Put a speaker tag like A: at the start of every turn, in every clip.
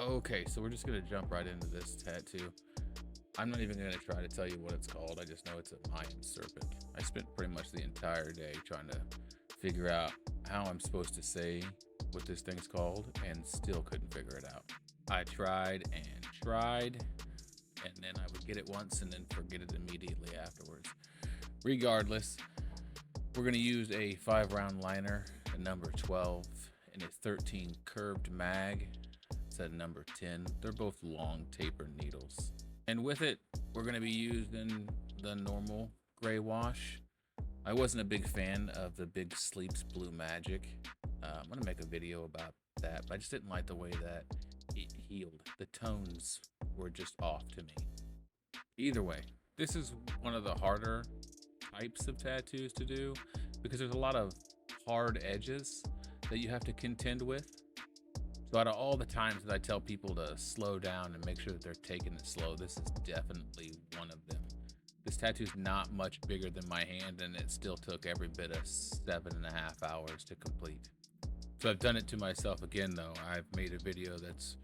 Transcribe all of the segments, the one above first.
A: Okay, so we're just gonna jump right into this tattoo. I'm not even gonna try to tell you what it's called. I just know it's a Mayan serpent. I spent pretty much the entire day trying to figure out how I'm supposed to say what this thing's called and still couldn't figure it out. I tried and tried, and then I would get it once and then forget it immediately afterwards. Regardless, we're gonna use a 5 round liner, a number 12, and a 13 curved mag. It's at number 10. They're both long taper needles. And with it, we're going to be using the normal gray wash. I wasn't a big fan of the Big Sleeps Blue Magic. I'm going to make a video about that, but I just didn't like the way that it healed. The tones were just off to me. Either way, this is one of the harder types of tattoos to do because there's a lot of hard edges that you have to contend with. So out of all the times that I tell people to slow down and make sure that they're taking it slow, this is definitely one of them. This tattoo's not much bigger than my hand, and it still took every bit of 7.5 hours to complete. So I've done it to myself again, though. I've made a video that's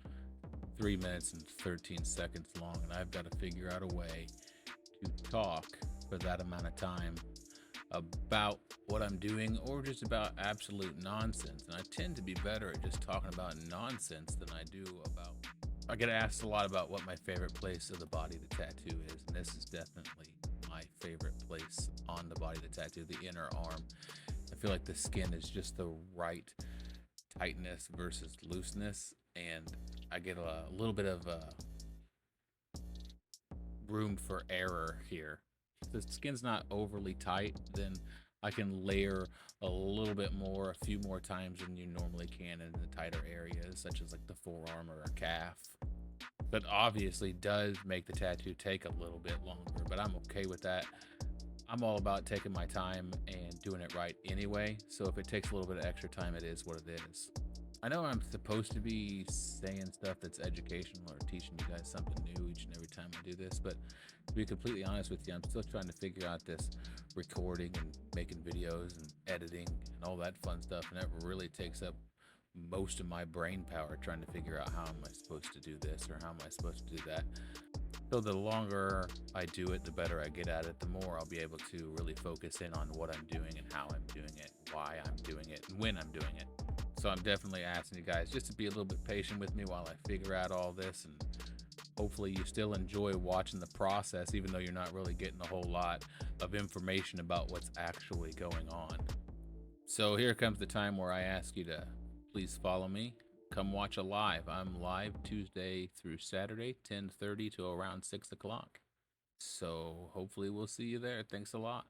A: 3 minutes and 13 seconds long, and I've got to figure out a way to talk for that amount of time about what I'm doing or just about absolute nonsense. And I tend to be better at just talking about nonsense than I do about. I get asked a lot about what my favorite place of the body the tattoo is, and this is definitely my favorite place on the body of the tattoo, the inner arm. I feel like the skin is just the right tightness versus looseness, and I get a little bit of room for error here. If the skin's not overly tight, then I can layer a little bit more, a few more times than you normally can in the tighter areas, such as like the forearm or a calf. That obviously does make the tattoo take a little bit longer, but I'm okay with that. I'm all about taking my time and doing it right anyway. So if it takes a little bit of extra time, it is what it is. I know I'm supposed to be saying stuff that's educational or teaching you guys something new each and every time I do this, but to be completely honest with you, I'm still trying to figure out this recording and making videos and editing and all that fun stuff, and that really takes up most of my brain power trying to figure out how am I supposed to do this or how am I supposed to do that. So the longer I do it, the better I get at it, the more I'll be able to really focus in on what I'm doing and how I'm doing it, why I'm doing it, and when I'm doing it. So I'm definitely asking you guys just to be a little bit patient with me while I figure out all this, and hopefully you still enjoy watching the process even though you're not really getting a whole lot of information about what's actually going on. So here comes the time where I ask you to please follow me. Come watch a live. I'm live Tuesday through Saturday, 10:30 to around 6 o'clock. So hopefully we'll see you there. Thanks a lot.